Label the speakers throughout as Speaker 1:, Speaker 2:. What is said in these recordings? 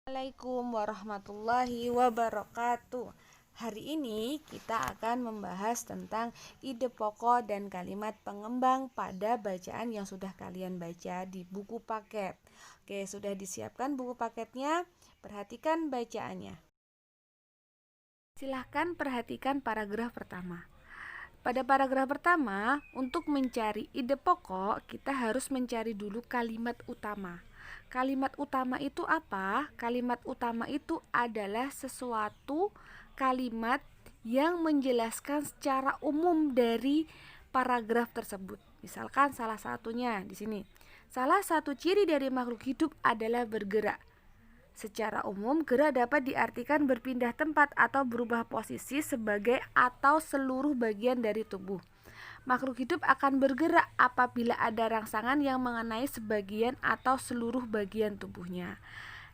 Speaker 1: Assalamualaikum warahmatullahi wabarakatuh. Hari ini kita akan membahas tentang ide pokok dan kalimat pengembang pada bacaan yang sudah kalian baca di buku paket. Oke, sudah disiapkan buku paketnya? Perhatikan bacaannya. Silahkan perhatikan paragraf pertama. Pada paragraf pertama, untuk mencari ide pokok, kita harus mencari dulu kalimat utama. Kalimat utama itu apa? Kalimat utama itu adalah sesuatu kalimat yang menjelaskan secara umum dari paragraf tersebut. Misalkan salah satunya di sini. Salah satu ciri dari makhluk hidup adalah bergerak. Secara umum, gerak dapat diartikan berpindah tempat atau berubah posisi sebagai atau seluruh bagian dari tubuh. Makhluk hidup akan bergerak apabila ada rangsangan yang mengenai sebagian atau seluruh bagian tubuhnya.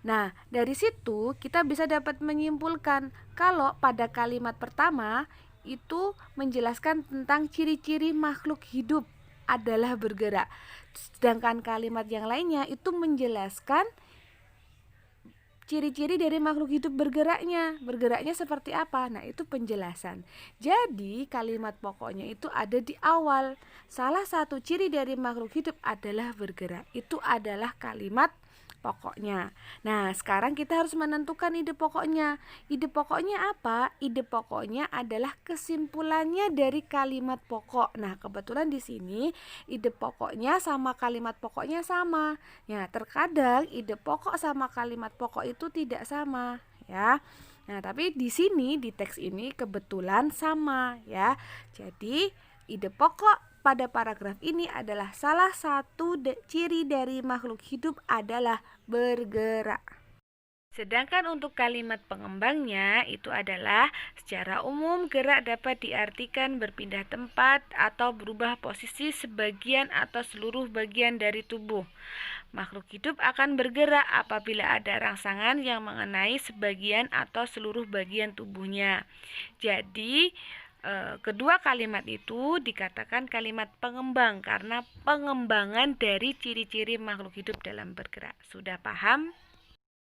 Speaker 1: Nah, dari situ kita bisa dapat menyimpulkan kalau pada kalimat pertama itu menjelaskan tentang ciri-ciri makhluk hidup adalah bergerak. Sedangkan kalimat yang lainnya itu menjelaskan ciri-ciri dari makhluk hidup bergeraknya seperti apa? Nah, itu penjelasan. Jadi, kalimat pokoknya itu ada di awal. Salah satu ciri dari makhluk hidup adalah bergerak. Itu adalah kalimat pokoknya. Nah, sekarang kita harus menentukan ide pokoknya. Ide pokoknya apa? Ide pokoknya adalah kesimpulannya dari kalimat pokok. Nah, kebetulan di sini ide pokoknya sama kalimat pokoknya sama. Ya, terkadang ide pokok sama kalimat pokok itu tidak sama, ya. Nah, tapi di sini di teks ini kebetulan sama, ya. Jadi, ide pokok pada paragraf ini adalah salah satu ciri dari makhluk hidup adalah bergerak. Sedangkan untuk kalimat pengembangnya itu adalah secara umum gerak dapat diartikan berpindah tempat atau berubah posisi sebagian atau seluruh bagian dari tubuh. Makhluk hidup akan bergerak apabila ada rangsangan yang mengenai sebagian atau seluruh bagian tubuhnya. Jadi, kedua kalimat itu dikatakan kalimat pengembang karena pengembangan dari ciri-ciri makhluk hidup dalam bergerak. Sudah paham?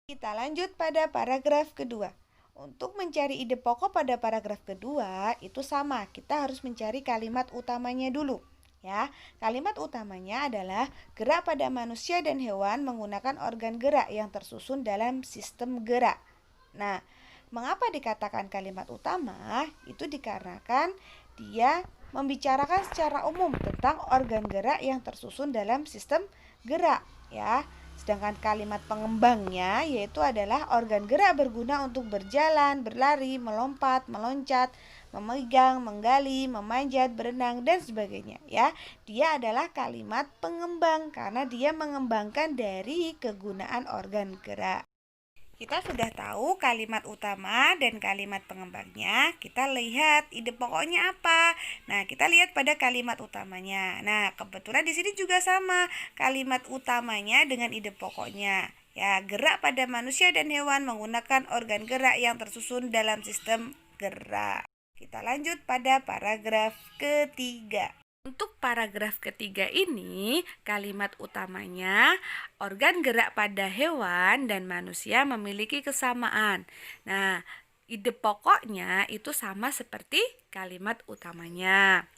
Speaker 1: Kita lanjut pada paragraf kedua. Untuk mencari ide pokok pada paragraf kedua itu sama, kita harus mencari kalimat utamanya dulu. Ya, kalimat utamanya adalah gerak pada manusia dan hewan menggunakan organ gerak yang tersusun dalam sistem gerak. Nah, mengapa dikatakan kalimat utama? Itu dikarenakan dia membicarakan secara umum tentang organ gerak yang tersusun dalam sistem gerak, ya. Sedangkan kalimat pengembangnya yaitu adalah organ gerak berguna untuk berjalan, berlari, melompat, meloncat, memegang, menggali, memanjat, berenang dan sebagainya, ya. Dia adalah kalimat pengembang karena dia mengembangkan dari kegunaan organ gerak. Kita sudah tahu kalimat utama dan kalimat pengembangnya. Kita lihat ide pokoknya apa. Nah, kita lihat pada kalimat utamanya. Nah, kebetulan di sini juga sama kalimat utamanya dengan ide pokoknya. Ya, gerak pada manusia dan hewan menggunakan organ gerak yang tersusun dalam sistem gerak. Kita lanjut pada paragraf ketiga. Untuk paragraf ketiga ini, kalimat utamanya organ gerak pada hewan dan manusia memiliki kesamaan. Nah, ide pokoknya itu sama seperti kalimat utamanya.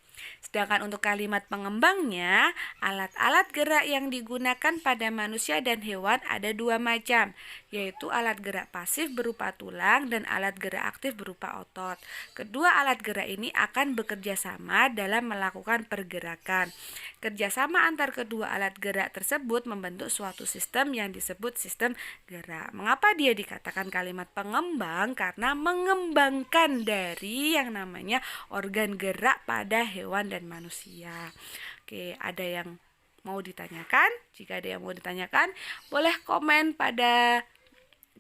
Speaker 1: Sedangkan untuk kalimat pengembangnya, alat-alat gerak yang digunakan pada manusia dan hewan ada dua macam, yaitu alat gerak pasif berupa tulang dan alat gerak aktif berupa otot. Kedua alat gerak ini akan bekerja sama dalam melakukan pergerakan. Kerjasama antar kedua alat gerak tersebut membentuk suatu sistem yang disebut sistem gerak. Mengapa dia dikatakan kalimat pengembang? Karena mengembangkan dari yang namanya organ gerak pada hewan dan manusia. Oke, ada yang mau ditanyakan? Jika ada yang mau ditanyakan, boleh komen pada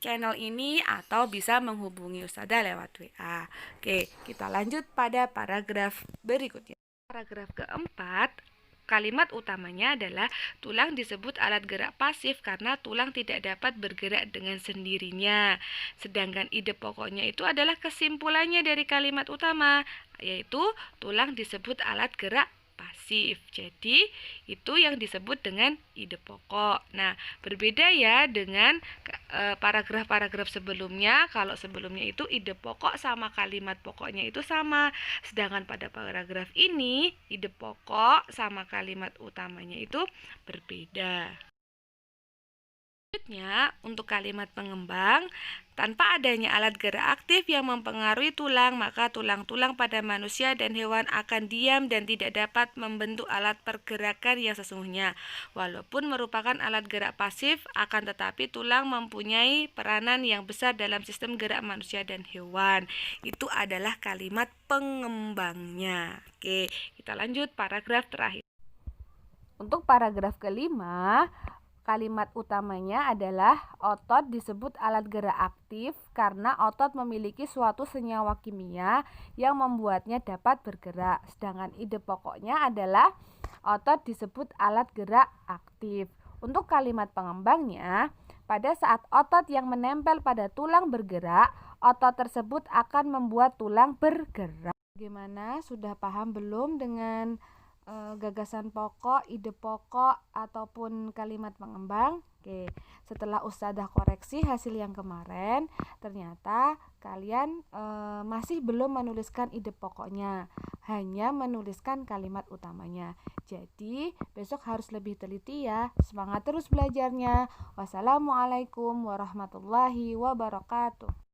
Speaker 1: channel ini atau bisa menghubungi Ustazah lewat WA. Oke, kita lanjut pada paragraf berikutnya. Paragraf keempat, kalimat utamanya adalah tulang disebut alat gerak pasif karena tulang tidak dapat bergerak dengan sendirinya. Sedangkan ide pokoknya itu adalah kesimpulannya dari kalimat utama, yaitu tulang disebut alat gerak pasif. pasif. Jadi itu yang disebut dengan ide pokok. Nah, berbeda ya dengan paragraf-paragraf sebelumnya. Kalau sebelumnya itu ide pokok sama kalimat pokoknya itu sama. Sedangkan pada paragraf ini ide pokok sama kalimat utamanya itu berbeda. Selanjutnya, untuk kalimat pengembang, tanpa adanya alat gerak aktif yang mempengaruhi tulang, maka tulang-tulang pada manusia dan hewan akan diam dan tidak dapat membentuk alat pergerakan yang sesungguhnya. Walaupun merupakan alat gerak pasif, akan tetapi tulang mempunyai peranan yang besar dalam sistem gerak manusia dan hewan. Itu adalah kalimat pengembangnya. Oke, kita lanjut paragraf terakhir. Untuk paragraf kelima, kalimat utamanya adalah otot disebut alat gerak aktif karena otot memiliki suatu senyawa kimia yang membuatnya dapat bergerak. Sedangkan ide pokoknya adalah otot disebut alat gerak aktif. Untuk kalimat pengembangnya, pada saat otot yang menempel pada tulang bergerak, otot tersebut akan membuat tulang bergerak. Bagaimana? Sudah paham belum dengan gagasan pokok, ide pokok, ataupun kalimat pengembang? Oke, setelah Ustadzah koreksi hasil yang kemarin, ternyata kalian masih belum menuliskan ide pokoknya, hanya menuliskan kalimat utamanya. Jadi besok harus lebih teliti ya. Semangat terus belajarnya. Wassalamualaikum warahmatullahi wabarakatuh.